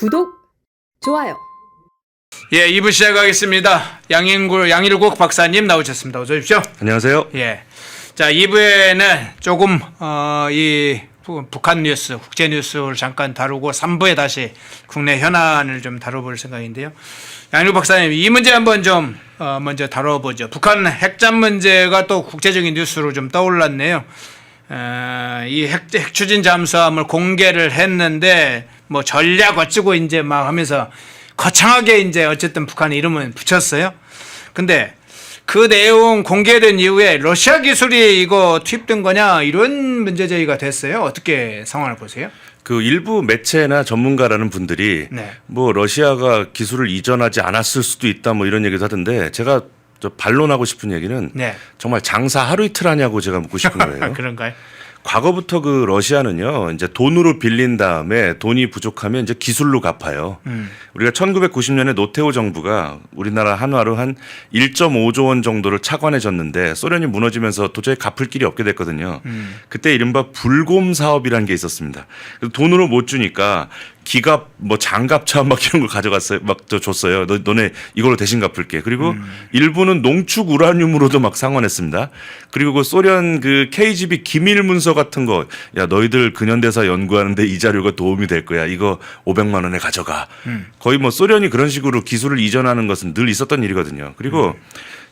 구독, 좋아요. 예, 2부 시작하겠습니다. 양일국 박사님 나오셨습니다. 어서 오십시오. 안녕하세요. 예. 자, 2부에는 조금, 이 북한 뉴스, 국제 뉴스를 잠깐 다루고 3부에 다시 국내 현안을 좀 다뤄볼 생각인데요. 양일국 박사님, 이 문제 한번 좀, 먼저 다뤄보죠. 북한 핵잠 문제가 또 국제적인 뉴스로 좀 떠올랐네요. 이 핵 추진 잠수함을 공개를 했는데, 뭐 전략 어쩌고 이제 막 하면서 거창하게 이제 어쨌든 북한의 이름은 붙였어요. 근데 그 내용 공개된 이후에 러시아 기술이 이거 투입된 거냐 이런 문제 제기가 됐어요. 어떻게 상황을 보세요? 그 일부 매체나 전문가라는 분들이 네. 뭐 러시아가 기술을 이전하지 않았을 수도 있다 뭐 이런 얘기도 하던데 제가 저 반론하고 싶은 얘기는 네. 정말 장사 하루 이틀 하냐고 제가 묻고 싶은 거예요. 그런가요? 과거부터 그 러시아는요, 이제 돈으로 빌린 다음에 돈이 부족하면 이제 기술로 갚아요. 우리가 1990년에 노태우 정부가 우리나라 한화로 한 1.5조 원 정도를 차관해줬는데 소련이 무너지면서 도저히 갚을 길이 없게 됐거든요. 그때 이른바 불곰 사업이라는 게 있었습니다. 그래서 돈으로 못 주니까 기갑 뭐 장갑차 막 이런 걸 가져갔어요. 막 줬어요. 너네 이걸로 대신 갚을게. 그리고 일부는 농축 우라늄으로도 막 상환했습니다. 그리고 그 소련 그 KGB 기밀 문서 같은 거, 야 너희들 근현대사 연구하는데 이 자료가 도움이 될 거야. 이거 500만 원에 가져가. 거의 뭐 소련이 그런 식으로 기술을 이전하는 것은 늘 있었던 일이거든요. 그리고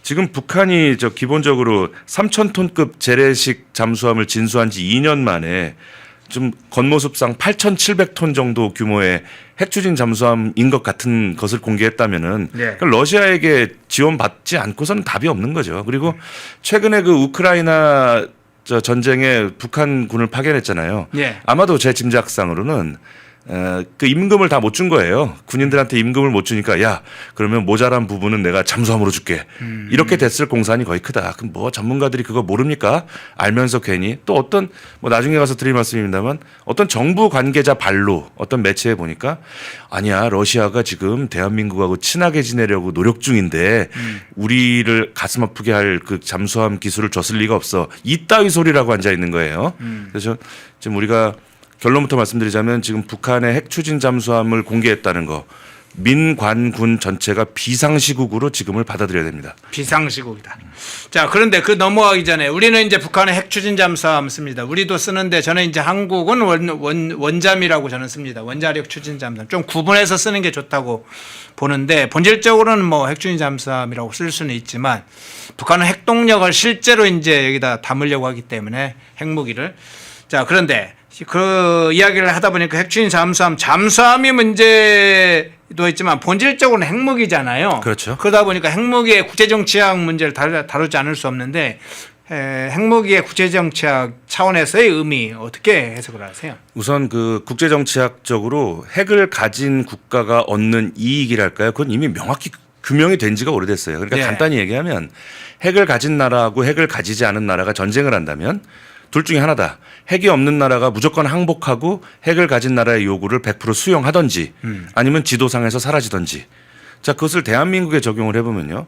지금 북한이 저 기본적으로 3,000톤급 재래식 잠수함을 진수한 지 2년 만에 좀 겉모습상 8,700톤 정도 규모의 핵추진 잠수함인 것 같은 것을 공개했다면은 네. 러시아에게 지원받지 않고서는 답이 없는 거죠. 그리고 최근에 그 우크라이나 저 전쟁에 북한군을 파견했잖아요. 네. 아마도 제 짐작상으로는 그 임금을 다 못 준 거예요. 군인들한테 임금을 못 주니까 야 그러면 모자란 부분은 내가 잠수함으로 줄게. 이렇게 됐을 공산이 거의 크다. 그럼 뭐 전문가들이 그거 모릅니까? 알면서 괜히 또 어떤 뭐 나중에 가서 드릴 말씀입니다만 어떤 정부 관계자 발로 어떤 매체에 보니까 아니야 러시아가 지금 대한민국하고 친하게 지내려고 노력 중인데 우리를 가슴 아프게 할 그 잠수함 기술을 줬을 리가 없어. 이따위 소리라고 앉아 있는 거예요. 그래서 지금 우리가 결론부터 말씀드리자면 지금 북한의 핵 추진 잠수함을 공개했다는 거 민관군 전체가 비상시국으로 지금을 받아들여야 됩니다. 비상시국이다. 자, 그런데 그 넘어가기 전에 우리는 이제 북한의 핵 추진 잠수함 씁니다. 우리도 쓰는데 저는 이제 한국은 원잠이라고 저는 씁니다. 원자력 추진 잠수함. 좀 구분해서 쓰는 게 좋다고 보는데 본질적으로는 뭐 핵 추진 잠수함이라고 쓸 수는 있지만 북한은 핵동력을 실제로 이제 여기다 담으려고 하기 때문에 핵무기를. 자, 그런데 그 이야기를 하다 보니까 핵추진 잠수함이 문제도 있지만 본질적으로는 핵무기잖아요. 그렇죠. 그러다 보니까 핵무기의 국제정치학 문제를 다루지 않을 수 없는데 핵무기의 국제정치학 차원에서의 의미 어떻게 해석을 하세요? 우선 그 국제정치학적으로 핵을 가진 국가가 얻는 이익이랄까요? 그건 이미 명확히 규명이 된 지가 오래됐어요. 그러니까 네. 간단히 얘기하면 핵을 가진 나라하고 핵을 가지지 않은 나라가 전쟁을 한다면 둘 중에 하나다. 핵이 없는 나라가 무조건 항복하고 핵을 가진 나라의 요구를 100% 수용하든지 아니면 지도상에서 사라지든지. 자, 그것을 대한민국에 적용을 해보면요.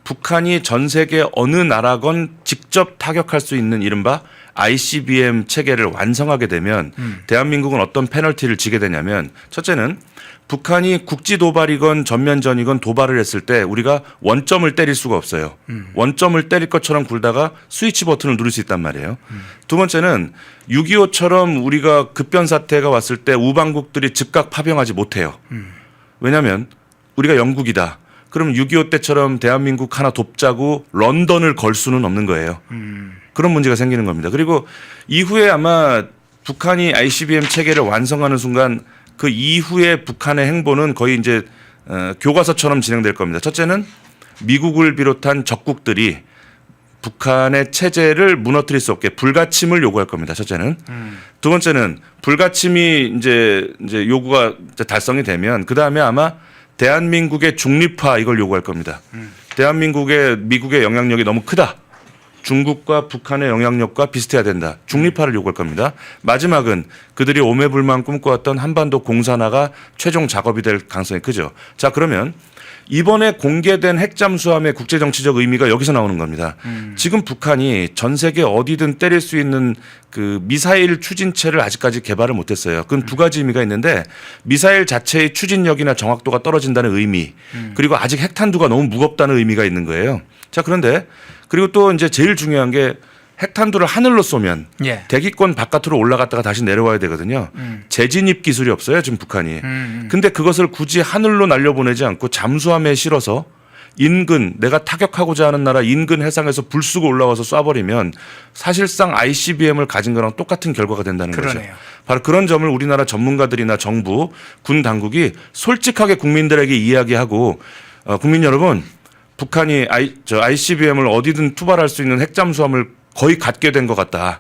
북한이 전 세계 어느 나라건 직접 타격할 수 있는 이른바 ICBM 체계를 완성하게 되면 대한민국은 어떤 페널티를 지게 되냐면 첫째는 북한이 국지 도발이건 전면전이건 도발을 했을 때 우리가 원점을 때릴 수가 없어요. 원점을 때릴 것처럼 굴다가 스위치 버튼을 누를 수 있단 말이에요. 두 번째는 6.25처럼 우리가 급변 사태가 왔을 때 우방국들이 즉각 파병하지 못해요. 왜냐하면 우리가 영국이다. 그럼 6.25 때처럼 대한민국 하나 돕자고 런던을 걸 수는 없는 거예요. 그런 문제가 생기는 겁니다. 그리고 이후에 아마 북한이 ICBM 체계를 완성하는 순간 그 이후에 북한의 행보는 거의 이제 교과서처럼 진행될 겁니다. 첫째는 미국을 비롯한 적국들이 북한의 체제를 무너뜨릴 수 없게 불가침을 요구할 겁니다. 첫째는. 두 번째는 불가침이 이제 요구가 달성이 되면 그 다음에 아마 대한민국의 중립화 이걸 요구할 겁니다. 대한민국의 미국의 영향력이 너무 크다. 중국과 북한의 영향력과 비슷해야 된다. 중립화를 요구할 겁니다. 마지막은 그들이 오매불만 꿈꿔왔던 한반도 공산화가 최종 작업이 될 가능성이 크죠. 자, 그러면 이번에 공개된 핵잠수함의 국제정치적 의미가 여기서 나오는 겁니다. 지금 북한이 전 세계 어디든 때릴 수 있는 그 미사일 추진체를 아직까지 개발을 못했어요. 그건 두 가지 의미가 있는데 미사일 자체의 추진력이나 정확도가 떨어진다는 의미, 그리고 아직 핵탄두가 너무 무겁다는 의미가 있는 거예요. 자, 그런데 그리고 또 이제 제일 중요한 게 핵탄두를 하늘로 쏘면 예. 대기권 바깥으로 올라갔다가 다시 내려와야 되거든요. 재진입 기술이 없어요, 지금 북한이. 근데 그것을 굳이 하늘로 날려보내지 않고 잠수함에 실어서 인근, 내가 타격하고자 하는 나라 인근 해상에서 불 쓰고 올라와서 쏴버리면 사실상 ICBM을 가진 거랑 똑같은 결과가 된다는 그러네요. 거죠. 바로 그런 점을 우리나라 전문가들이나 정부, 군 당국이 솔직하게 국민들에게 이야기하고 국민 여러분, 북한이 ICBM을 어디든 투발할 수 있는 핵잠수함을 거의 갖게 된 것 같다.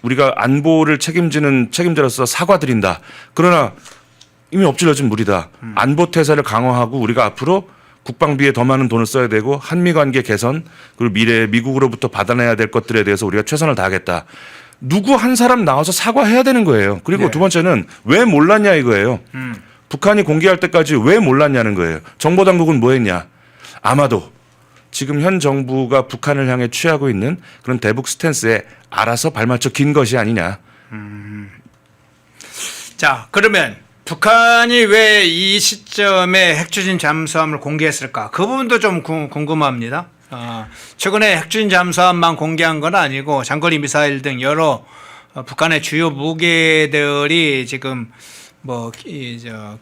우리가 안보를 책임자로서 사과드린다. 그러나 이미 엎질러진 물이다. 안보 태세를 강화하고 우리가 앞으로 국방비에 더 많은 돈을 써야 되고 한미 관계 개선 그리고 미래에 미국으로부터 받아내야 될 것들에 대해서 우리가 최선을 다하겠다. 누구 한 사람 나와서 사과해야 되는 거예요. 그리고 네. 두 번째는 왜 몰랐냐 이거예요. 북한이 공개할 때까지 왜 몰랐냐는 거예요. 정보당국은 뭐 했냐. 아마도 지금 현 정부가 북한을 향해 취하고 있는 그런 대북 스탠스에 알아서 발맞춰 긴 것이 아니냐. 자, 그러면 북한이 왜 이 시점에 핵추진 잠수함을 공개했을까? 그 부분도 좀 궁금합니다. 최근에 핵추진 잠수함만 공개한 건 아니고 장거리 미사일 등 여러 북한의 주요 무기들이 지금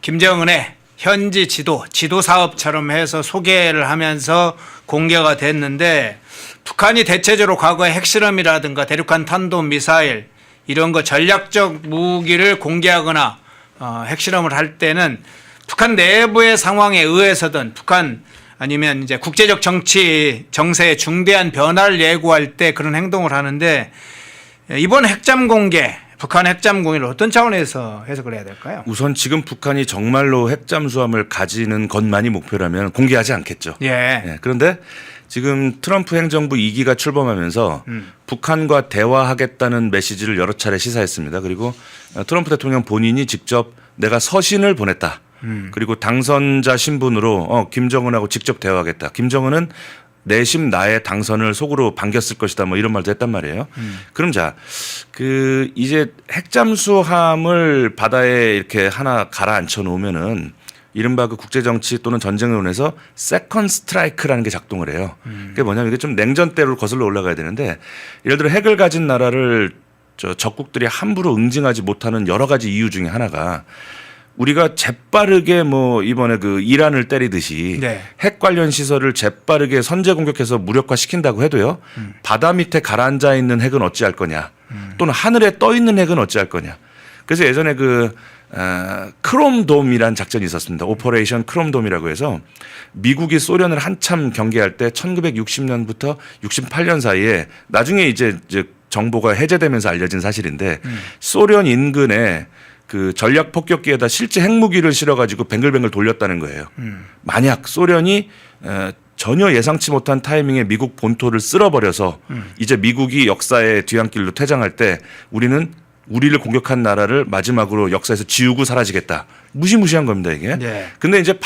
김정은의 현지 지도 사업처럼 해서 소개를 하면서 공개가 됐는데 북한이 대체적으로 과거에 핵실험이라든가 대륙간 탄도 미사일 이런 거 전략적 무기를 공개하거나 핵실험을 할 때는 북한 내부의 상황에 의해서든 북한 아니면 이제 국제적 정세에 중대한 변화를 예고할 때 그런 행동을 하는데 이번 핵잠 공개 북한 핵잠 공개를 어떤 차원에서 해석을 해야 될까요? 우선 지금 북한이 정말로 핵잠수함을 가지는 것만이 목표라면 공개하지 않겠죠. 예. 네, 그런데 지금 트럼프 행정부 2기가 출범하면서 북한과 대화하겠다는 메시지를 여러 차례 시사했습니다. 그리고 트럼프 대통령 본인이 직접 내가 서신을 보냈다. 그리고 당선자 신분으로 김정은하고 직접 대화하겠다. 김정은은 내심 나의 당선을 속으로 반겼을 것이다. 뭐 이런 말도 했단 말이에요. 그럼 이제 핵잠수함을 바다에 이렇게 하나 가라앉혀 놓으면은 이른바 그 국제정치 또는 전쟁론에서 세컨드 스트라이크라는 게 작동을 해요. 그게 뭐냐면 이게 좀 냉전 때로 거슬러 올라가야 되는데 예를 들어 핵을 가진 나라를 적국들이 함부로 응징하지 못하는 여러 가지 이유 중에 하나가 우리가 재빠르게 이번에 그 이란을 때리듯이 네. 핵 관련 시설을 재빠르게 선제 공격해서 무력화시킨다고 해도요. 바다 밑에 가라앉아 있는 핵은 어찌할 거냐. 또는 하늘에 떠 있는 핵은 어찌할 거냐. 그래서 예전에 크롬돔이라는 작전이 있었습니다. 오퍼레이션 크롬돔이라고 해서 미국이 소련을 한참 경계할 때 1960년부터 68년 사이에 나중에 이제 정보가 해제되면서 알려진 사실인데 소련 인근에 그 전략 폭격기에다 실제 핵무기를 실어가지고 뱅글뱅글 돌렸다는 거예요. 만약 소련이 전혀 예상치 못한 타이밍에 미국 본토를 쓸어버려서 이제 미국이 역사의 뒤안길로 퇴장할 때 우리를 공격한 나라를 마지막으로 역사에서 지우고 사라지겠다. 무시무시한 겁니다, 이게. 네. 근데 이제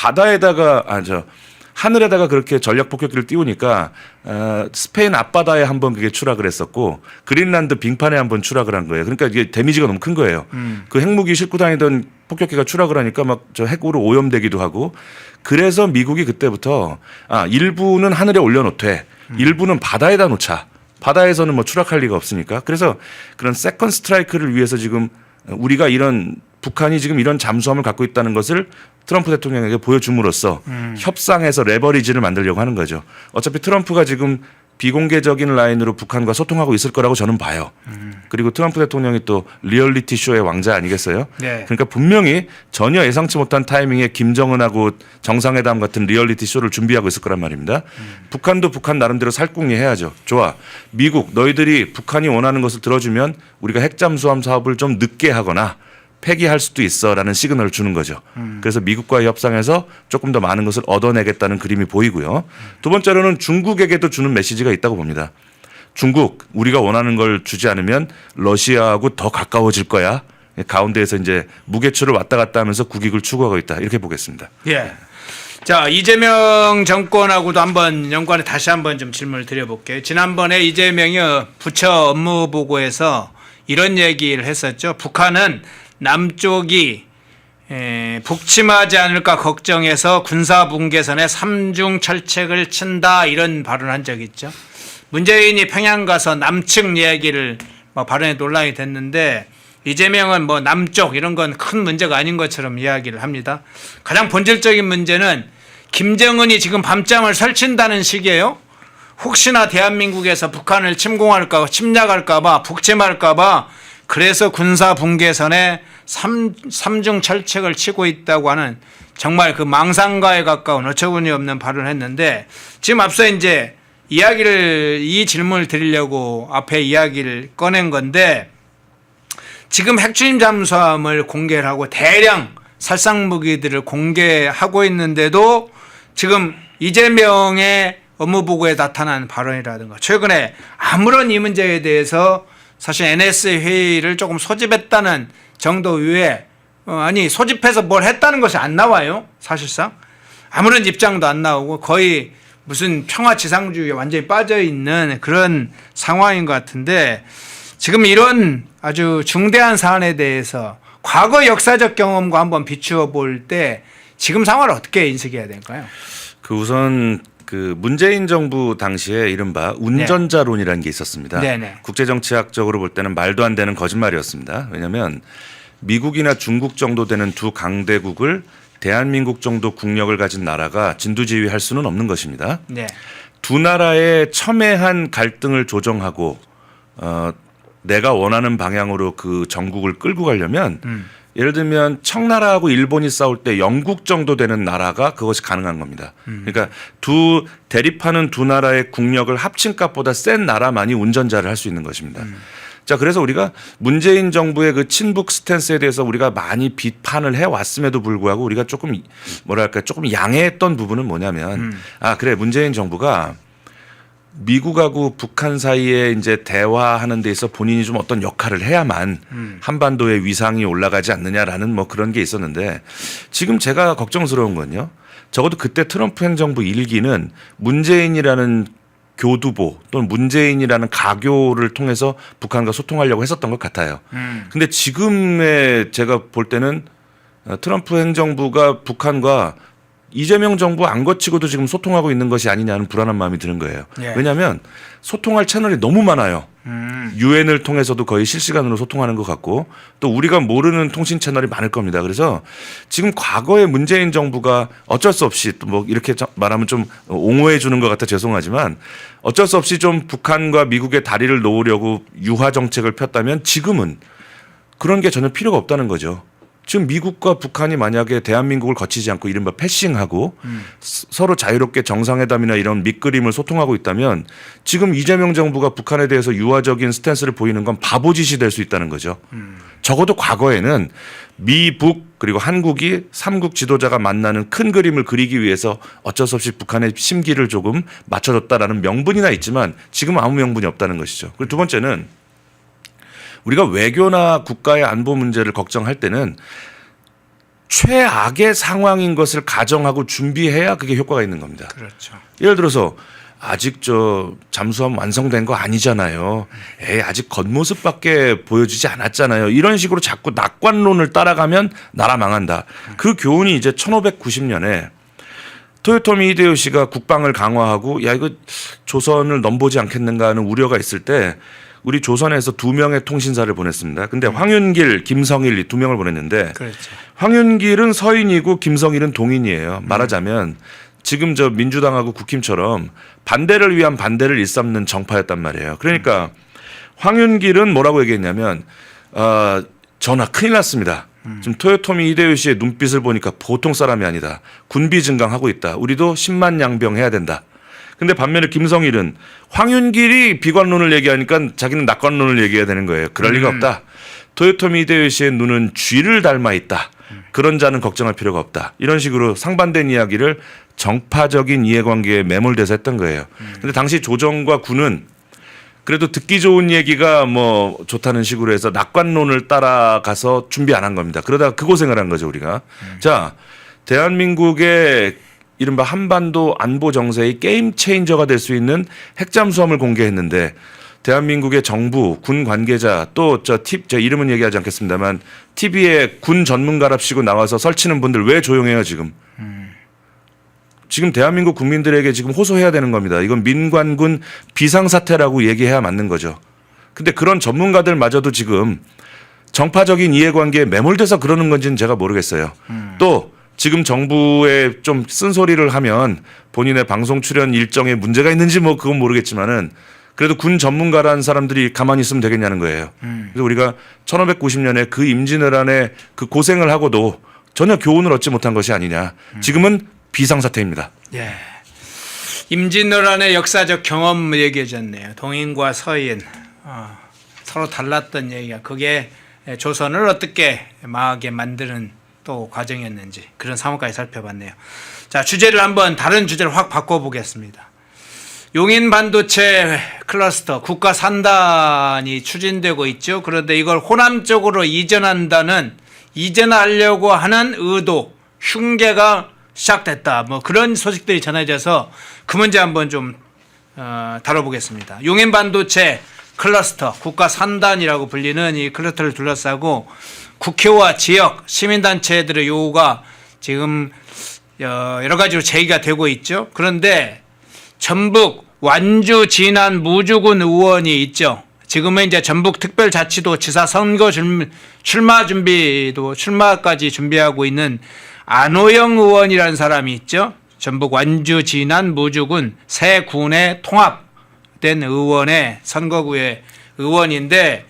하늘에다가 그렇게 전략 폭격기를 띄우니까 스페인 앞바다에 한번 그게 추락을 했었고 그린란드 빙판에 한번 추락을 한 거예요. 그러니까 이게 데미지가 너무 큰 거예요. 그 핵무기 싣고 다니던 폭격기가 추락을 하니까 막 핵으로 오염되기도 하고 그래서 미국이 그때부터 일부는 하늘에 올려놓되 일부는 바다에다 놓자. 바다에서는 추락할 리가 없으니까. 그래서 그런 세컨드 스트라이크를 위해서 지금 우리가 북한이 지금 이런 잠수함을 갖고 있다는 것을 트럼프 대통령에게 보여줌으로써 협상에서 레버리지를 만들려고 하는 거죠. 어차피 트럼프가 지금 비공개적인 라인으로 북한과 소통하고 있을 거라고 저는 봐요. 그리고 트럼프 대통령이 또 리얼리티 쇼의 왕자 아니겠어요? 네. 그러니까 분명히 전혀 예상치 못한 타이밍에 김정은하고 정상회담 같은 리얼리티 쇼를 준비하고 있을 거란 말입니다. 북한도 북한 나름대로 살궁리 해야죠. 좋아. 미국 너희들이 북한이 원하는 것을 들어주면 우리가 핵잠수함 사업을 좀 늦게 하거나 폐기할 수도 있어라는 시그널을 주는 거죠. 그래서 미국과의 협상에서 조금 더 많은 것을 얻어내겠다는 그림이 보이고요. 두 번째로는 중국에게도 주는 메시지가 있다고 봅니다. 중국, 우리가 원하는 걸 주지 않으면 러시아하고 더 가까워질 거야. 가운데에서 이제 무게추를 왔다 갔다 하면서 국익을 추구하고 있다. 이렇게 보겠습니다. 예. 자, 이재명 정권하고도 한번 연관해 다시 한번 좀 질문을 드려볼게요. 지난번에 이재명이 부처 업무 보고에서 이런 얘기를 했었죠. 북한은 남쪽이 북침하지 않을까 걱정해서 군사분계선에 삼중 철책을 친다 이런 발언을 한 적이 있죠. 문재인이 평양 가서 남측 이야기를 발언에 논란이 됐는데 이재명은 뭐 남쪽 이런 건 큰 문제가 아닌 것처럼 이야기를 합니다. 가장 본질적인 문제는 김정은이 지금 밤잠을 설친다는 식이에요. 혹시나 대한민국에서 북한을 침공할까 침략할까 봐 북침할까 봐 그래서 군사 분계선에 삼중 철책을 치고 있다고 하는 정말 그 망상가에 가까운 어처구니 없는 발언을 했는데 지금 앞서 이제 이 질문을 드리려고 앞에 이야기를 꺼낸 건데 지금 핵추임 잠수함을 공개를 하고 대량 살상 무기들을 공개하고 있는데도 지금 이재명의 업무보고에 나타난 발언이라든가 최근에 아무런 이 문제에 대해서 사실 NS 회의를 조금 소집했다는 정도 외에 소집해서 뭘 했다는 것이 안 나와요. 사실상 아무런 입장도 안 나오고 거의 무슨 평화지상주의에 완전히 빠져있는 그런 상황인 것 같은데 지금 이런 아주 중대한 사안에 대해서 과거 역사적 경험과 한번 비추어 볼 때 지금 상황을 어떻게 인식해야 될까요? 우선 문재인 정부 당시에 이른바 운전자론이라는 게 있었습니다. 네네. 국제정치학적으로 볼 때는 말도 안 되는 거짓말이었습니다. 왜냐하면 미국이나 중국 정도 되는 두 강대국을 대한민국 정도 국력을 가진 나라가 진두지휘할 수는 없는 것입니다. 네. 두 나라의 첨예한 갈등을 조정하고 내가 원하는 방향으로 그 정국을 끌고 가려면 예를 들면 청나라하고 일본이 싸울 때 영국 정도 되는 나라가 그것이 가능한 겁니다. 그러니까 대립하는 두 나라의 국력을 합친 값보다 센 나라만이 운전자를 할 수 있는 것입니다. 자, 그래서 우리가 문재인 정부의 그 친북 스탠스에 대해서 우리가 많이 비판을 해왔음에도 불구하고 우리가 조금 양해했던 부분은 뭐냐면 그래 문재인 정부가 미국하고 북한 사이에 이제 대화하는 데 있어 본인이 좀 어떤 역할을 해야만 한반도의 위상이 올라가지 않느냐라는 뭐 그런 게 있었는데 지금 제가 걱정스러운 건요. 적어도 그때 트럼프 행정부 일기는 문재인이라는 교두보 또는 문재인이라는 가교를 통해서 북한과 소통하려고 했었던 것 같아요. 근데 지금의 제가 볼 때는 트럼프 행정부가 북한과 이재명 정부 안 거치고도 지금 소통하고 있는 것이 아니냐는 불안한 마음이 드는 거예요. 예. 왜냐하면 소통할 채널이 너무 많아요. 유엔을 통해서도 거의 실시간으로 소통하는 것 같고 또 우리가 모르는 통신 채널이 많을 겁니다. 그래서 지금 과거에 문재인 정부가 어쩔 수 없이 또 뭐 이렇게 말하면 좀 옹호해 주는 것 같아 죄송하지만 어쩔 수 없이 좀 북한과 미국의 다리를 놓으려고 유화 정책을 폈다면 지금은 그런 게 전혀 필요가 없다는 거죠. 지금 미국과 북한이 만약에 대한민국을 거치지 않고 이른바 패싱하고 서로 자유롭게 정상회담이나 이런 밑그림을 소통하고 있다면 지금 이재명 정부가 북한에 대해서 유화적인 스탠스를 보이는 건 바보짓이 될 수 있다는 거죠. 적어도 과거에는 미북 그리고 한국이 삼국 지도자가 만나는 큰 그림을 그리기 위해서 어쩔 수 없이 북한의 심기를 조금 맞춰줬다라는 명분이나 있지만 지금은 아무 명분이 없다는 것이죠. 그리고 두 번째는 우리가 외교나 국가의 안보 문제를 걱정할 때는 최악의 상황인 것을 가정하고 준비해야 그게 효과가 있는 겁니다. 그렇죠. 예를 들어서 아직 잠수함 완성된 거 아니잖아요. 아직 겉모습밖에 보여주지 않았잖아요. 이런 식으로 자꾸 낙관론을 따라가면 나라 망한다. 그 교훈이 이제 1590년에 토요토미 히데요시가 국방을 강화하고 이거 조선을 넘보지 않겠는가 하는 우려가 있을 때 우리 조선에서 2명의 통신사를 보냈습니다. 근데 황윤길, 김성일 이 2명을 보냈는데 그렇죠. 황윤길은 서인이고 김성일은 동인이에요. 말하자면 지금 민주당하고 국힘처럼 반대를 위한 반대를 일삼는 정파였단 말이에요. 그러니까 황윤길은 뭐라고 얘기했냐면 전하 큰일 났습니다. 지금 토요토미 히데요시의 눈빛을 보니까 보통 사람이 아니다. 군비 증강하고 있다. 우리도 10만 양병 해야 된다. 근데 반면에 김성일은 황윤길이 비관론을 얘기하니까 자기는 낙관론을 얘기해야 되는 거예요. 그럴 리가 없다. 토요토미 히데요시의 눈은 쥐를 닮아 있다. 그런 자는 걱정할 필요가 없다. 이런 식으로 상반된 이야기를 정파적인 이해관계에 매몰돼서 했던 거예요. 근데 당시 조정과 군은 그래도 듣기 좋은 얘기가 뭐 좋다는 식으로 해서 낙관론을 따라가서 준비 안 한 겁니다. 그러다가 그 고생을 한 거죠, 우리가. 자, 대한민국의 이른바 한반도 안보 정세의 게임 체인저가 될 수 있는 핵잠수함을 공개했는데 대한민국의 정부, 군 관계자 또 저 이름은 얘기하지 않겠습니다만 TV에 군 전문가랍시고 나와서 설치는 분들 왜 조용해요 지금? 지금 대한민국 국민들에게 지금 호소해야 되는 겁니다. 이건 민관군 비상사태라고 얘기해야 맞는 거죠. 근데 그런 전문가들마저도 지금 정파적인 이해관계에 매몰돼서 그러는 건지는 제가 모르겠어요. 또 지금 정부에 좀 쓴소리를 하면 본인의 방송 출연 일정에 문제가 있는지 뭐 그건 모르겠지만은 그래도 군 전문가라는 사람들이 가만히 있으면 되겠냐는 거예요. 그래서 우리가 1590년에 그 임진왜란에 그 고생을 하고도 전혀 교훈을 얻지 못한 것이 아니냐. 지금은 비상사태입니다. 예. 임진왜란의 역사적 경험 얘기해 줬네요. 동인과 서인 서로 달랐던 얘기가 그게 조선을 어떻게 망하게 만드는 또 과정이었는지 그런 상황까지 살펴봤네요. 자, 주제를 한번 다른 주제를 확 바꿔보겠습니다. 용인 반도체 클러스터 국가 산단이 추진되고 있죠. 그런데 이걸 호남 쪽으로 이전하려고 하는 의도, 흉계가 시작됐다. 뭐 그런 소식들이 전해져서 그 문제 한번 좀 다뤄보겠습니다. 용인 반도체 클러스터 국가 산단이라고 불리는 이 클러스터를 둘러싸고 국회와 지역 시민단체들의 요구가 지금 여러 가지로 제기가 되고 있죠. 그런데 전북 완주 진안 무주군 의원이 있죠. 지금은 이제 전북특별자치도지사 선거 출마까지 준비하고 있는 안호영 의원이라는 사람이 있죠. 전북 완주 진안 무주군 세 군에 통합된 의원의 선거구의 의원인데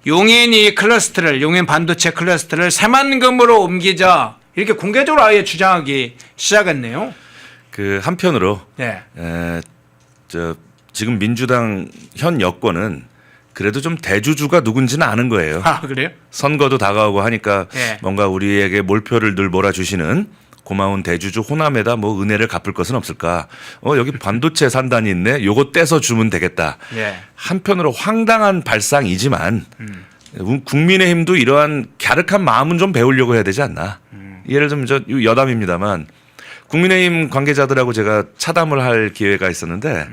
용인 반도체 클러스터를 새만금으로 옮기자 이렇게 공개적으로 아예 주장하기 시작했네요. 그 한편으로 네. 지금 민주당 현 여권은 그래도 좀 대주주가 누군지는 아는 거예요. 아, 그래요? 선거도 다가오고 하니까 네. 뭔가 우리에게 몰표를 늘 몰아주시는 고마운 대주주 호남에다 뭐 은혜를 갚을 것은 없을까. 여기 반도체 산단이 있네. 요거 떼서 주면 되겠다. 네. 한편으로 황당한 발상이지만 국민의힘도 이러한 갸륵한 마음은 좀 배우려고 해야 되지 않나. 예를 들면 저 여담입니다만 국민의힘 관계자들하고 제가 차담을 할 기회가 있었는데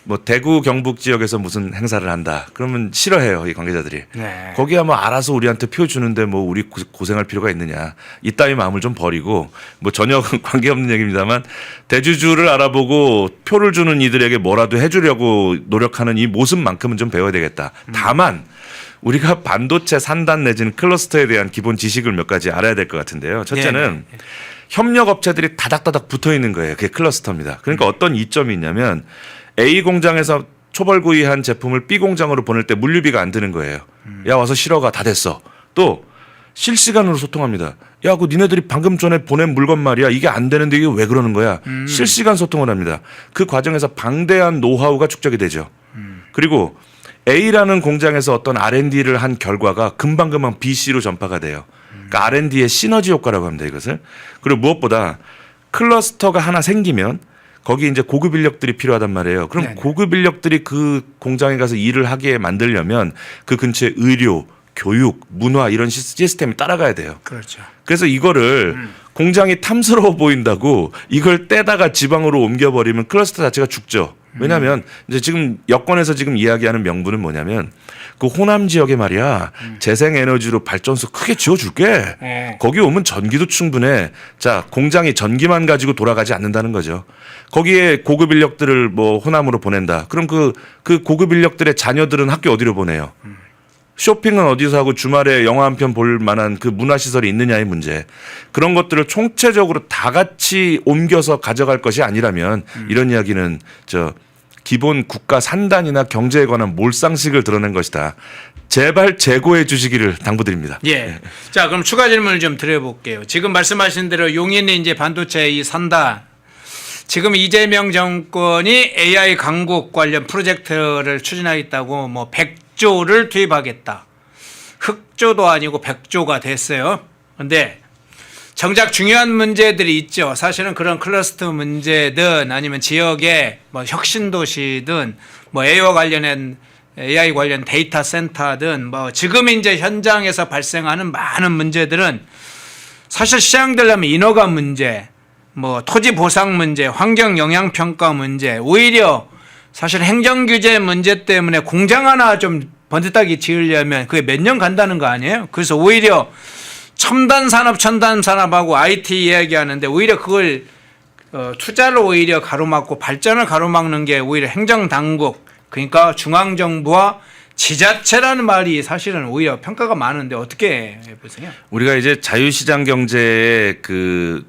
뭐 대구 경북 지역에서 무슨 행사를 한다. 그러면 싫어해요, 이 관계자들이. 네. 거기야 뭐 알아서 우리한테 표 주는데 뭐 우리 고생할 필요가 있느냐. 이따위 마음을 좀 버리고 뭐 전혀 관계없는 얘기입니다만 대주주를 알아보고 표를 주는 이들에게 뭐라도 해주려고 노력하는 이 모습만큼은 좀 배워야 되겠다. 다만 우리가 반도체 산단 내지는 클러스터에 대한 기본 지식을 몇 가지 알아야 될 것 같은데요. 첫째는 협력업체들이 다닥다닥 붙어 있는 거예요. 그게 클러스터입니다. 그러니까 어떤 이점이 있냐면 A 공장에서 초벌구이한 제품을 B 공장으로 보낼 때 물류비가 안 드는 거예요. 야 와서 실어가 다 됐어. 또 실시간으로 소통합니다. 야, 그 니네들이 방금 전에 보낸 물건 말이야. 이게 안 되는데 이게 왜 그러는 거야? 실시간 소통을 합니다. 그 과정에서 방대한 노하우가 축적이 되죠. 그리고 A라는 공장에서 어떤 R&D를 한 결과가 금방금방 B, C로 전파가 돼요. 그러니까 R&D의 시너지 효과라고 합니다. 이것을. 그리고 무엇보다 클러스터가 하나 생기면 거기 이제 고급 인력들이 필요하단 말이에요. 그럼 네네. 고급 인력들이 그 공장에 가서 일을 하게 만들려면 그 근처에 의료, 교육, 문화 이런 시스템이 따라가야 돼요. 그렇죠. 그래서 이거를 공장이 탐스러워 보인다고 이걸 떼다가 지방으로 옮겨버리면 클러스터 자체가 죽죠. 왜냐하면 이제 지금 여권에서 지금 이야기하는 명분은 뭐냐면 그 호남 지역에 말이야 재생에너지로 발전소 크게 지어줄게. 거기 오면 전기도 충분해. 자, 공장이 전기만 가지고 돌아가지 않는다는 거죠. 거기에 고급 인력들을 뭐 호남으로 보낸다. 그럼 그 고급 인력들의 자녀들은 학교 어디로 보내요? 쇼핑은 어디서 하고 주말에 영화 한 편 볼 만한 그 문화시설이 있느냐의 문제. 그런 것들을 총체적으로 다 같이 옮겨서 가져갈 것이 아니라면 이런 이야기는 기본 국가 산단이나 경제에 관한 몰상식을 드러낸 것이다. 제발 재고해 주시기를 당부드립니다. 예. 자, 그럼 추가 질문을 좀 드려볼게요. 지금 말씀하신 대로 용인의 이제 반도체 이 산단. 지금 이재명 정권이 AI 강국 관련 프로젝트를 추진하겠다고 뭐 100조를 투입하겠다. 흑조도 아니고 100조가 됐어요. 그런데 정작 중요한 문제들이 있죠. 사실은 그런 클러스터 문제든 아니면 지역의 뭐 혁신도시든 뭐 AI 관련 데이터 센터든 뭐 지금 이제 현장에서 발생하는 많은 문제들은 사실 시행되려면 인허가 문제, 뭐 토지 보상 문제, 환경 영향 평가 문제, 오히려 사실 행정 규제 문제 때문에 공장 하나 좀 번듯하게 지으려면 그게 몇 년 간다는 거 아니에요? 그래서 오히려 첨단 산업하고 IT 이야기하는데 오히려 그걸 투자를 오히려 가로막고 발전을 가로막는 게 오히려 행정 당국, 그러니까 중앙 정부와 지자체라는 말이 사실은 오히려 평가가 많은데 어떻게 보세요? 우리가 이제 자유시장 경제의 그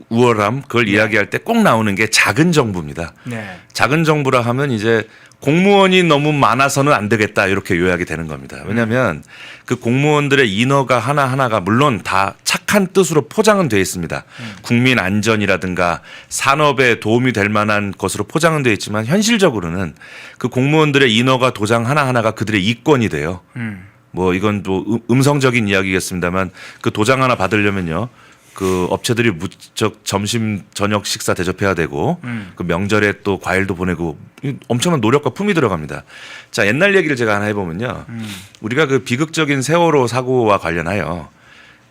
우월함 그걸 이야기할 때 꼭 나오는 게 작은 정부입니다. 네. 작은 정부라 하면 이제 공무원이 너무 많아서는 안 되겠다 이렇게 요약이 되는 겁니다. 왜냐하면 그 공무원들의 인허가 하나하나가 물론 다 착한 뜻으로 포장은 되어 있습니다. 국민 안전이라든가 산업에 도움이 될 만한 것으로 포장은 되어 있지만 현실적으로는 그 공무원들의 인허가 도장 하나하나가 그들의 이권이 돼요. 뭐 이건 또 음성적인 이야기겠습니다만 그 도장 하나 받으려면요. 그 업체들이 무척 점심 저녁 식사 대접해야 되고 그 명절에 또 과일도 보내고 엄청난 노력과 품이 들어갑니다. 자, 옛날 얘기를 제가 하나 해보면요. 우리가 그 비극적인 세월호 사고와 관련하여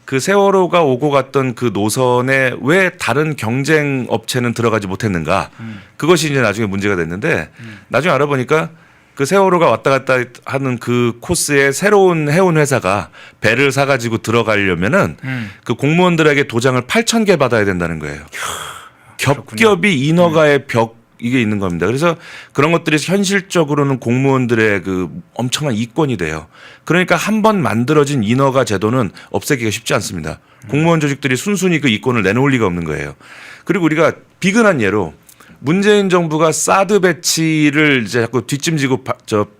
그 세월호가 오고 갔던 그 노선에 왜 다른 경쟁 업체는 들어가지 못했는가. 그것이 이제 나중에 문제가 됐는데 나중에 알아보니까 그 세월호가 왔다 갔다 하는 그 코스에 새로운 해운 회사가 배를 사가지고 들어가려면은 그 공무원들에게 도장을 8,000개 받아야 된다는 거예요. 겹겹이 인허가의 벽 이게 있는 겁니다. 그래서 그런 것들이 현실적으로는 공무원들의 그 엄청난 이권이 돼요. 그러니까 한 번 만들어진 인허가 제도는 없애기가 쉽지 않습니다. 공무원 조직들이 순순히 그 이권을 내놓을 리가 없는 거예요. 그리고 우리가 비근한 예로 문재인 정부가 사드 배치를 이제 자꾸 뒷짐지고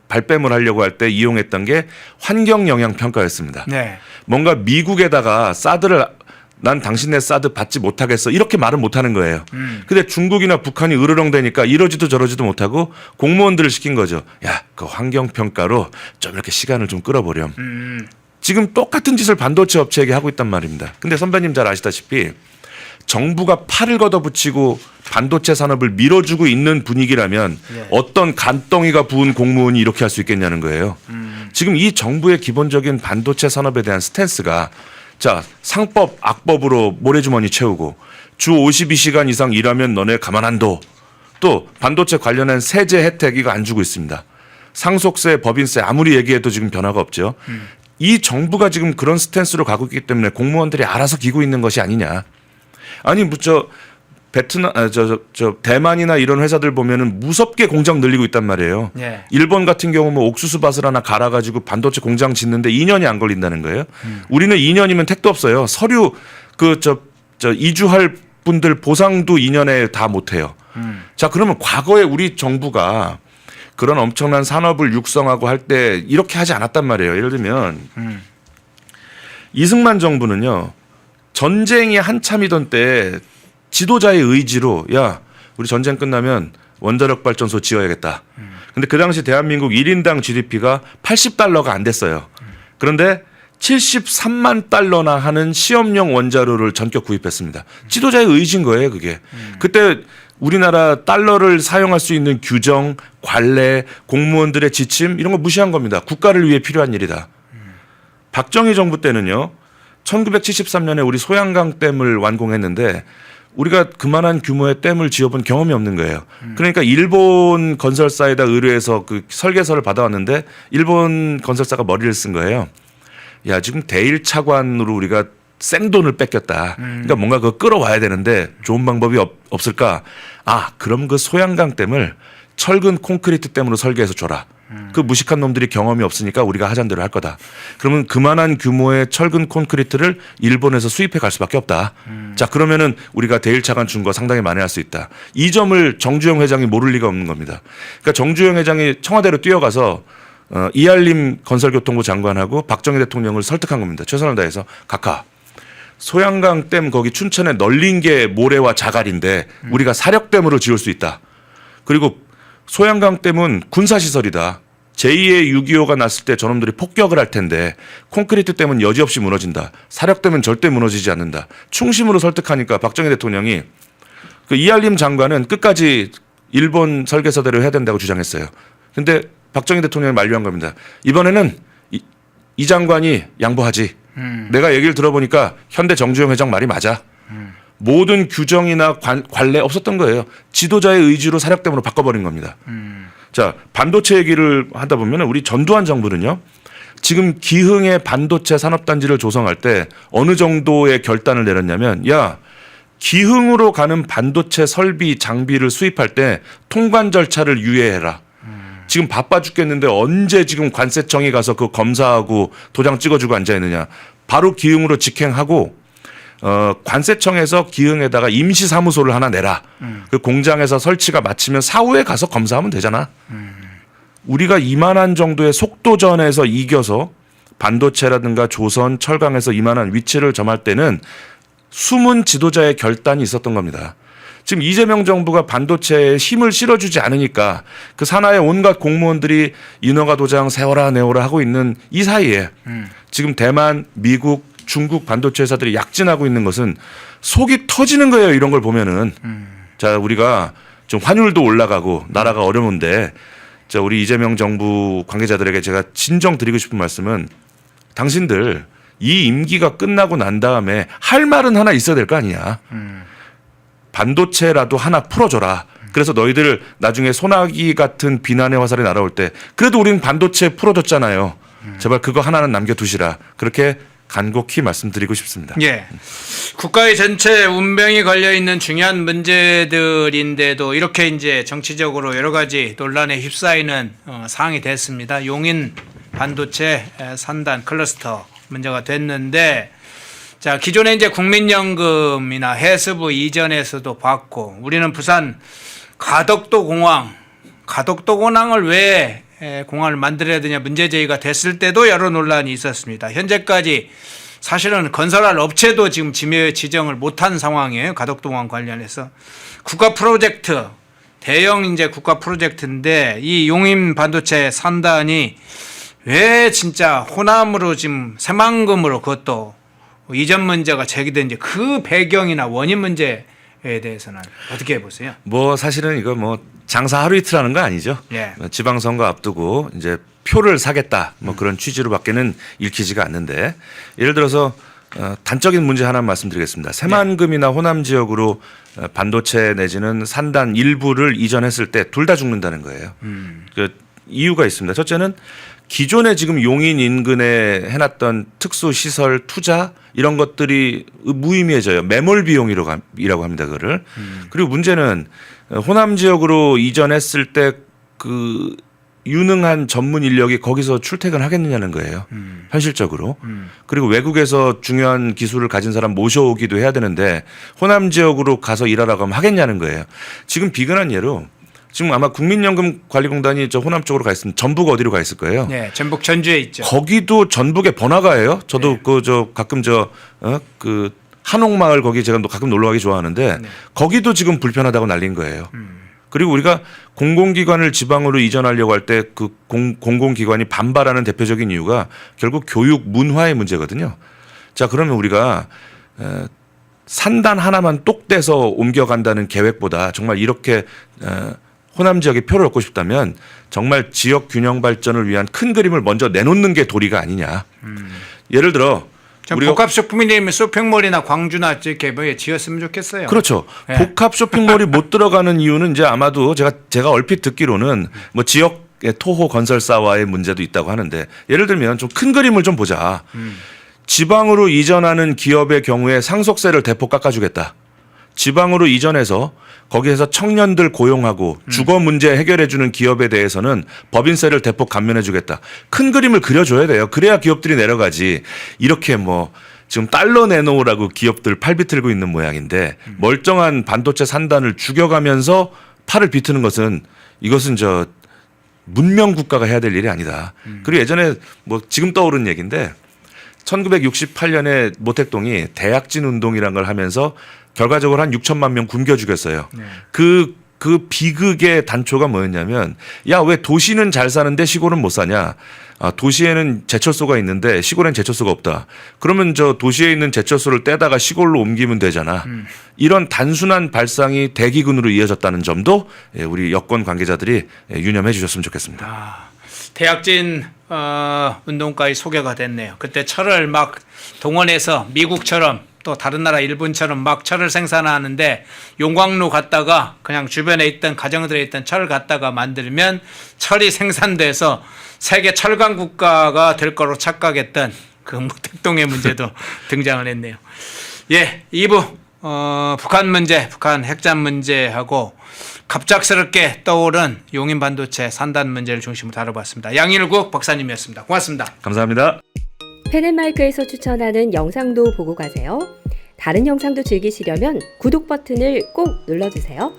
발뺌을 하려고 할 때 이용했던 게 환경 영향 평가였습니다. 네. 뭔가 미국에다가 사드를 난 당신네 사드 받지 못하겠어 이렇게 말은 못하는 거예요. 근데 중국이나 북한이 으르렁대니까 이러지도 저러지도 못하고 공무원들을 시킨 거죠. 야, 그 환경 평가로 좀 이렇게 시간을 좀 끌어보렴. 지금 똑같은 짓을 반도체 업체에게 하고 있단 말입니다. 근데 선배님 잘 아시다시피 정부가 팔을 걷어붙이고 반도체 산업을 밀어주고 있는 분위기라면 네. 어떤 간덩이가 부은 공무원이 이렇게 할 수 있겠냐는 거예요. 지금 이 정부의 기본적인 반도체 산업에 대한 스탠스가 자, 상법, 악법으로 모래주머니 채우고 주 52시간 이상 일하면 너네 가만 안 둬. 또 반도체 관련한 세제 혜택 이거 안 주고 있습니다. 상속세, 법인세 아무리 얘기해도 지금 변화가 없죠. 이 정부가 지금 그런 스탠스로 가고 있기 때문에 공무원들이 알아서 기고 있는 것이 아니냐. 아니 베트남 대만이나 이런 회사들 보면은 무섭게 공장 늘리고 있단 말이에요. 네. 일본 같은 경우 뭐 옥수수 밭을 하나 갈아가지고 반도체 공장 짓는데 2년이 안 걸린다는 거예요. 우리는 2년이면 택도 없어요. 서류 이주할 분들 보상도 2년에 다 못해요. 자, 그러면 과거에 우리 정부가 그런 엄청난 산업을 육성하고 할 때 이렇게 하지 않았단 말이에요. 예를 들면 이승만 정부는요. 전쟁이 한참이던 때 지도자의 의지로 야 우리 전쟁 끝나면 원자력 발전소 지어야겠다. 근데 그 당시 대한민국 1인당 GDP가 80달러가 안 됐어요. 그런데 73만 달러나 하는 시험용 원자로를 전격 구입했습니다. 지도자의 의지인 거예요 그게. 그때 우리나라 달러를 사용할 수 있는 규정, 관례, 공무원들의 지침 이런 거 무시한 겁니다. 국가를 위해 필요한 일이다. 박정희 정부 때는요. 1973년에 우리 소양강 댐을 완공했는데 우리가 그만한 규모의 댐을 지어본 경험이 없는 거예요. 그러니까 일본 건설사에다 의뢰해서 그 설계서를 받아왔는데 일본 건설사가 머리를 쓴 거예요. 야, 지금 대일차관으로 우리가 생돈을 뺏겼다. 그러니까 뭔가 그거 끌어와야 되는데 좋은 방법이 없을까? 아, 그럼 그 소양강 댐을 철근 콘크리트 댐으로 설계해서 줘라. 그 무식한 놈들이 경험이 없으니까 우리가 하잔 대로 할 거다. 그러면 그만한 규모의 철근 콘크리트를 일본에서 수입해 갈 수밖에 없다. 자, 그러면은 우리가 대일차관 준 거 상당히 만회할 수 있다. 이 점을 정주영 회장이 모를 리가 없는 겁니다. 그러니까 정주영 회장이 청와대로 뛰어가서 이할림 건설교통부 장관하고 박정희 대통령을 설득한 겁니다. 최선을 다해서 각하. 소양강 댐 거기 춘천에 널린 게 모래와 자갈인데 우리가 사력댐으로 지을 수 있다. 그리고 소양강 댐은 군사시설이다. 제2의 6.25가 났을 때 저놈들이 폭격을 할 텐데 콘크리트 댐은 여지없이 무너진다. 사력댐은 절대 무너지지 않는다. 충심으로 설득하니까 박정희 대통령이 그 이할림 장관은 끝까지 일본 설계서대로 해야 된다고 주장했어요. 근데 박정희 대통령이 만류한 겁니다. 이번에는 이 장관이 양보하지. 내가 얘기를 들어보니까 현대 정주영 회장 말이 맞아. 모든 규정이나 관례 없었던 거예요. 지도자의 의지로 사력대문으로 바꿔버린 겁니다. 자, 반도체 얘기를 하다 보면 우리 전두환 정부는요. 지금 기흥의 반도체 산업단지를 조성할 때 어느 정도의 결단을 내렸냐면 야, 기흥으로 가는 반도체 설비 장비를 수입할 때 통관 절차를 유예해라. 지금 바빠 죽겠는데 언제 지금 관세청에 가서 그 검사하고 도장 찍어주고 앉아있느냐. 바로 기흥으로 직행하고 관세청에서 기흥에다가 임시사무소를 하나 내라. 그 공장에서 설치가 마치면 사후에 가서 검사하면 되잖아. 우리가 이만한 정도의 속도전에서 이겨서 반도체라든가 조선, 철강에서 이만한 위치를 점할 때는 숨은 지도자의 결단이 있었던 겁니다. 지금 이재명 정부가 반도체에 힘을 실어주지 않으니까 그 산하의 온갖 공무원들이 인허가 도장 세워라 내워라 하고 있는 이 사이에 지금 대만, 미국, 중국 반도체 회사들이 약진하고 있는 것은 속이 터지는 거예요. 이런 걸 보면은. 자, 우리가 좀 환율도 올라가고 나라가 어려운데 자, 우리 이재명 정부 관계자들에게 제가 진정 드리고 싶은 말씀은 당신들 이 임기가 끝나고 난 다음에 할 말은 하나 있어야 될 거 아니냐. 반도체라도 하나 풀어줘라. 그래서 너희들 나중에 소나기 같은 비난의 화살이 날아올 때 그래도 우리는 반도체 풀어줬잖아요. 제발 그거 하나는 남겨두시라. 그렇게 간곡히 말씀드리고 싶습니다. 예. 국가의 전체 운명이 걸려 있는 중요한 문제들인데도 이렇게 이제 정치적으로 여러 가지 논란에 휩싸이는 상황이 됐습니다. 용인 반도체 산단 클러스터 문제가 됐는데 자, 기존에 이제 국민연금이나 해수부 이전에서도 봤고 우리는 부산 가덕도 공항을 왜 공항을 만들어야 되냐 문제 제기가 됐을 때도 여러 논란이 있었습니다. 현재까지 사실은 건설할 업체도 지금 지정을 못한 상황이에요. 가덕도 공항 관련해서 국가 프로젝트 대형 이제 국가 프로젝트인데 이 용인 반도체 산단이 왜 진짜 호남으로 지금 새만금으로 그것도 이전 문제가 제기된지 그 배경이나 원인 문제에 대해서는 어떻게 보세요? 뭐 사실은 이거 뭐 장사 하루 이틀 하는 거 아니죠. 예. 지방선거 앞두고 이제 표를 사겠다 뭐 그런 취지로밖에는 읽히지가 않는데 예를 들어서 단적인 문제 하나 말씀드리겠습니다. 새만금이나 호남 지역으로 반도체 내지는 산단 일부를 이전했을 때 둘 다 죽는다는 거예요. 그 이유가 있습니다. 첫째는 기존에 지금 용인 인근에 해놨던 특수 시설 투자 이런 것들이 무의미해져요. 매몰 비용이라고 합니다. 그거를. 그리고 문제는 호남 지역으로 이전했을 때 그 유능한 전문 인력이 거기서 출퇴근하겠느냐는 거예요. 현실적으로. 그리고 외국에서 중요한 기술을 가진 사람 모셔오기도 해야 되는데 호남 지역으로 가서 일하라고 하면 하겠냐는 거예요. 지금 비근한 예로 지금 아마 국민연금관리공단이 저 호남 쪽으로 가 있으면 전북 어디로 가 있을 거예요. 네, 전북 전주에 있죠. 거기도 전북의 번화가예요. 저도 네. 그 저 가끔 그 한옥마을 거기 제가 가끔 놀러 가기 좋아하는데 네. 거기도 지금 불편하다고 난린 거예요. 그리고 우리가 공공기관을 지방으로 이전하려고 할 때 그 공공기관이 반발하는 대표적인 이유가 결국 교육 문화의 문제거든요. 자, 그러면 우리가 산단 하나만 똑 떼서 옮겨간다는 계획보다 정말 이렇게 호남 지역에 표를 얻고 싶다면 정말 지역 균형 발전을 위한 큰 그림을 먼저 내놓는 게 도리가 아니냐. 예를 들어 우리가 복합 쇼핑몰이면 쇼핑몰이나 광주나 이렇게 뭐 지었으면 좋겠어요. 그렇죠. 네. 복합 쇼핑몰이 못 들어가는 이유는 이제 아마도 제가 얼핏 듣기로는 뭐 지역의 토호 건설사와의 문제도 있다고 하는데 예를 들면 좀 큰 그림을 좀 보자. 지방으로 이전하는 기업의 경우에 상속세를 대폭 깎아주겠다. 지방으로 이전해서 거기에서 청년들 고용하고 주거 문제 해결해주는 기업에 대해서는 법인세를 대폭 감면해주겠다. 큰 그림을 그려줘야 돼요. 그래야 기업들이 내려가지. 이렇게 뭐 지금 달러 내놓으라고 기업들 팔 비틀고 있는 모양인데 멀쩡한 반도체 산단을 죽여가면서 팔을 비트는 것은 이것은 저 문명 국가가 해야 될 일이 아니다. 그리고 예전에 뭐 지금 떠오른 얘기인데 1968년에 모택동이 대약진 운동이라는 걸 하면서 결과적으로 한 6천만 명 굶겨 죽였어요. 네. 그 비극의 단초가 뭐였냐면 야, 왜 도시는 잘 사는데 시골은 못 사냐. 도시에는 제철소가 있는데 시골엔 제철소가 없다. 그러면 저 도시에 있는 제철소를 떼다가 시골로 옮기면 되잖아. 이런 단순한 발상이 대기근으로 이어졌다는 점도 우리 여권 관계자들이 유념해 주셨으면 좋겠습니다. 대약진 운동까지 소개가 됐네요. 그때 철을 막 동원해서 미국처럼 또 다른 나라 일본처럼 막 철을 생산하는데 용광로 갔다가 그냥 주변에 있던 가정들에 있던 철을 갖다가 만들면 철이 생산돼서 세계 철강 국가가 될 거로 착각했던 그 무택동의 문제도 등장을 했네요. 예, 2부 북한 문제, 북한 핵잠 문제하고 갑작스럽게 떠오른 용인 반도체 산단 문제를 중심으로 다뤄봤습니다. 양일국 박사님이었습니다. 고맙습니다. 감사합니다. 펜앤마이크에서 추천하는 영상도 보고 가세요. 다른 영상도 즐기시려면 구독 버튼을 꼭 눌러주세요.